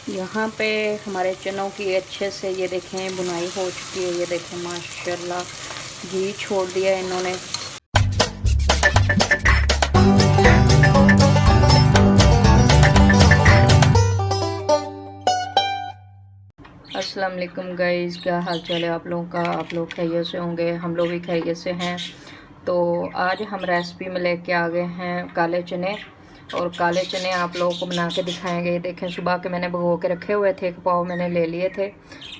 यहाँ पे हमारे चनों की अच्छे से ये देखें बुनाई हो चुकी है। ये देखें माशाल्लाह घी छोड़ दिया इन्होंने। अस्सलाम वालेकुम गाइस, क्या हाल चाल है आप लोगों का। आप लोग खैरियत से होंगे, हम लोग भी खैरियत से हैं। तो आज हम रेसिपी में लेके आ गए हैं काले चने। और काले चने आप लोगों को बना के दिखाएंगे। देखें सुबह के मैंने भिगो के रखे हुए थे, एक पाव मैंने ले लिए थे।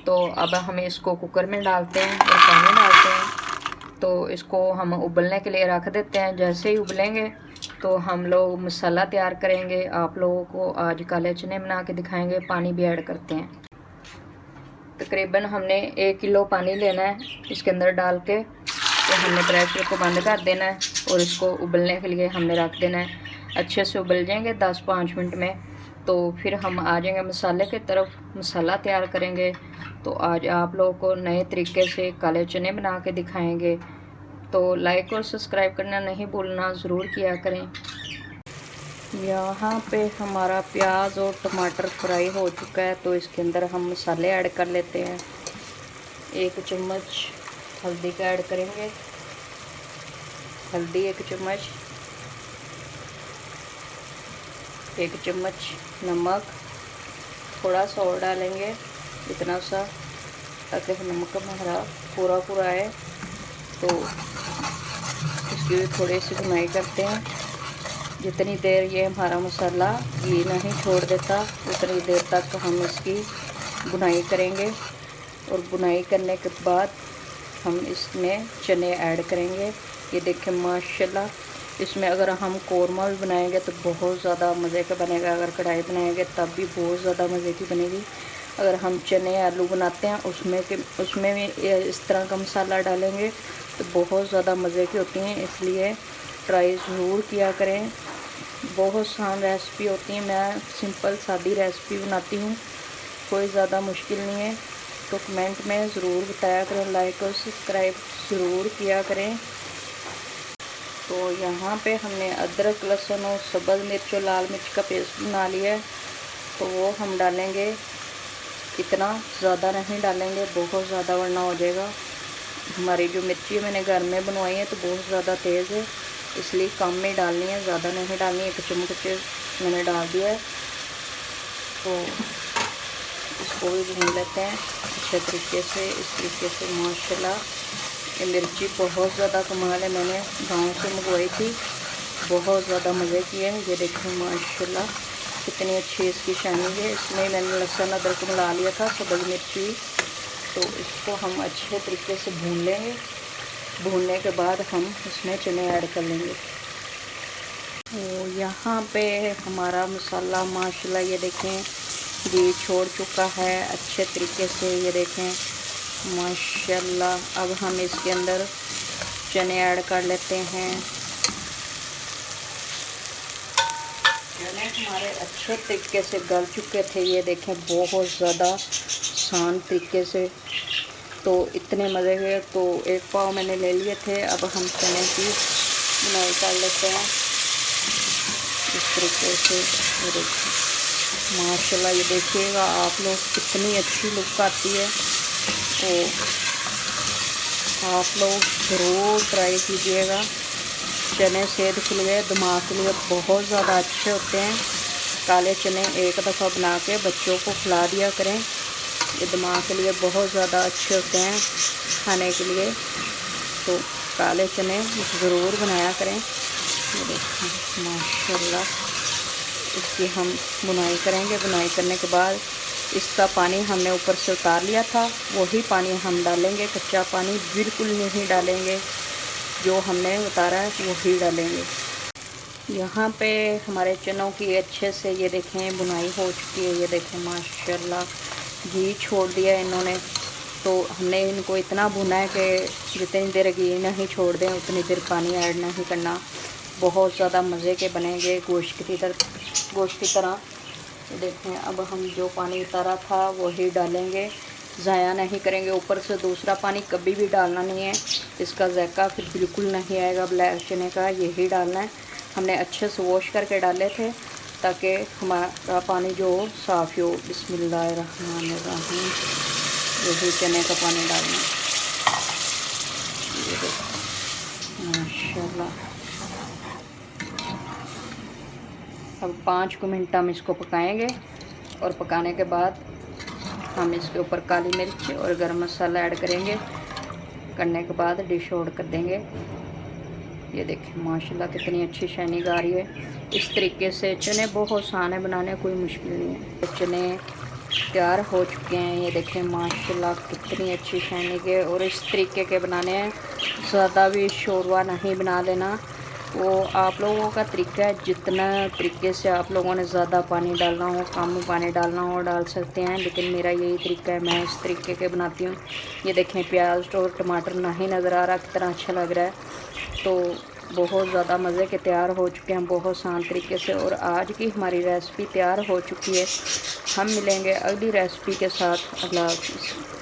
तो अब हम इसको कुकर में डालते हैं और पानी डालते हैं। तो इसको हम उबलने के लिए रख देते हैं। जैसे ही उबलेंगे तो हम लोग मसाला तैयार करेंगे। आप लोगों को आज काले चने बना के दिखाएंगे। पानी भी ऐड करते हैं। तकरीबन हमने 1 किलो पानी लेना है। इसके अंदर डाल के तो हमने प्रेशर को बंद कर देना है और इसको उबलने के लिए हमने रख देना है। अच्छे से उबल जाएंगे 10-5 मिनट में। तो फिर हम आ जाएंगे मसाले की तरफ, मसाला तैयार करेंगे। तो आज आप लोगों को नए तरीके से काले चने बना के दिखाएंगे। तो लाइक और सब्सक्राइब करना नहीं भूलना, ज़रूर किया करें। यहाँ पे हमारा प्याज और टमाटर फ्राई हो चुका है। तो इसके अंदर हम मसाले ऐड कर लेते हैं। 1 चम्मच हल्दी का ऐड करेंगे, हल्दी 1 चम्मच, 1 चम्मच नमक, थोड़ा सा और डालेंगे, इतना सा ताकि नमक हमारा पूरा आए। तो इसकी भी थोड़ी सी भुनाई करते हैं। जितनी देर ये हमारा मसाला घी नहीं छोड़ देता उतनी देर तक हम इसकी भुनाई करेंगे। और भुनाई करने के बाद हम इसमें चने ऐड करेंगे। ये देखें माशाल्लाह, इसमें अगर हम कौरमा भी बनाएंगे तो बहुत ज़्यादा मज़े का बनेगा। अगर कढ़ाई बनाएंगे तब भी बहुत ज़्यादा मज़े की बनेगी। अगर हम चने आलू बनाते हैं उसमें भी इस तरह का मसाला डालेंगे तो बहुत ज़्यादा मज़े की होती हैं। इसलिए ट्राई ज़रूर किया करें। बहुत आसान रेसिपी होती है। मैं सिंपल सादी रेसिपी बनाती हूँ, कोई ज़्यादा मुश्किल नहीं है। तो कमेंट में ज़रूर बताया करें, लाइक और सब्सक्राइब ज़रूर किया करें। तो यहाँ पे हमने अदरक लहसुन और सब्ज़ मिर्च और लाल मिर्च का पेस्ट बना लिया है। तो वो हम डालेंगे, इतना ज़्यादा नहीं डालेंगे, बहुत ज़्यादा वरना हो जाएगा। हमारी जो मिर्ची मैंने घर में बनवाई है तो बहुत ज़्यादा तेज़ है, इसलिए कम में डालनी है, ज़्यादा नहीं डालनी है। 1 चम्मच मैंने डाल दिया है। तो इसको भी भून लेते हैं अच्छे तरीके से। इस तरीके से माशाल्लाह ये मिर्ची बहुत ज़्यादा कमाल है, मैंने गांव से मंगवाई थी, बहुत ज़्यादा मज़े की है। ये देखें माशाल्लाह कितनी अच्छी इसकी शाइनिंग है। इसमें मैंने लहसुन अदरक मिला लिया था, सब्ज़ मिर्ची। तो इसको हम अच्छे तरीके से भून लेंगे। भूनने के बाद हम इसमें चने ऐड कर लेंगे। तो यहाँ पे हमारा मसाला माशाल्लाह ये देखें घी छोड़ चुका है अच्छे तरीके से। ये देखें माशाल्लाह। अब हम इसके अंदर चने ऐड कर लेते हैं। चने हमारे अच्छे तरीके से गल चुके थे। ये देखें बहुत ज़्यादा आसान तरीके से। तो इतने मज़े के। तो 1 पाव मैंने ले लिए थे। अब हम चने की बुनाई कर लेते हैं इस तरीके से। ये देखिए माशाल्लाह, ये देखिएगा आप लोग कितनी अच्छी लुक आती है। तो आप लोग ज़रूर ट्राई कीजिएगा। चने सेहत के लिए, दिमाग के लिए बहुत ज़्यादा अच्छे होते हैं। काले चने एक दफ़ा बना के बच्चों को खिला दिया करें, ये दिमाग के लिए बहुत ज़्यादा अच्छे होते हैं खाने के लिए। तो काले चने ज़रूर बनाया करें। ये देखें माशाल्लाह, इसकी हम बुनाई करेंगे। बुनाई करने के बाद इसका पानी हमने ऊपर से उतार लिया था, वही पानी हम डालेंगे। कच्चा पानी बिल्कुल नहीं डालेंगे, जो हमने उतारा है वही डालेंगे। यहाँ पे हमारे चनों की अच्छे से ये देखें बुनाई हो चुकी है। ये देखें माशाल्लाह घी छोड़ दिया इन्होंने। तो हमने इनको इतना भुना है कि जितनी देर घी नहीं छोड़ दें उतनी देर पानी ऐड नहीं करना। बहुत ज़्यादा मज़े के बनेंगे गोश्त की तरह। ये देखें अब हम जो पानी उतारा था वही डालेंगे, ज़ाया नहीं करेंगे। ऊपर से दूसरा पानी कभी भी डालना नहीं है, इसका जायका फिर बिल्कुल नहीं आएगा ब्लैक चने का। यही डालना है। हमने अच्छे से वॉश करके डाले थे ताकि हमारा पानी जो साफ़ हो। बिस्मिल्लाहिर्रहमानिर्रहीम। ये भी चने का पानी डालना। ये देखो माशाल्लाह। अब 5 मिनट हम इसको पकाएंगे और पकाने के बाद हम इसके ऊपर काली मिर्च और गरम मसाला ऐड करेंगे। करने के बाद डिश आउट कर देंगे। ये देखें माशाल्लाह कितनी अच्छी शाइनिंग आ रही है। इस तरीके से चने बहुत आसान है बनाने, कोई मुश्किल नहीं है। चने तैयार हो चुके हैं। ये देखें माशाल्लाह कितनी अच्छी शाइनिंग है। और इस तरीके के बनाने हैं, ज़्यादा भी शोरवा नहीं बना लेना। वो आप लोगों का तरीका है, जितना तरीके से आप लोगों ने ज़्यादा पानी डालना हो, कम पानी डालना हो डाल सकते हैं, लेकिन मेरा यही तरीका है, मैं इस तरीके के बनाती हूँ। ये देखें प्याज और टमाटर नहीं नज़र आ रहा, कितना अच्छा लग रहा है। तो बहुत ज़्यादा मज़े के तैयार हो चुके हैं बहुत आसान तरीके से। और आज की हमारी रेसिपी तैयार हो चुकी है। हम मिलेंगे अगली रेसिपी के साथ। अल्लाह हाफ़िज़।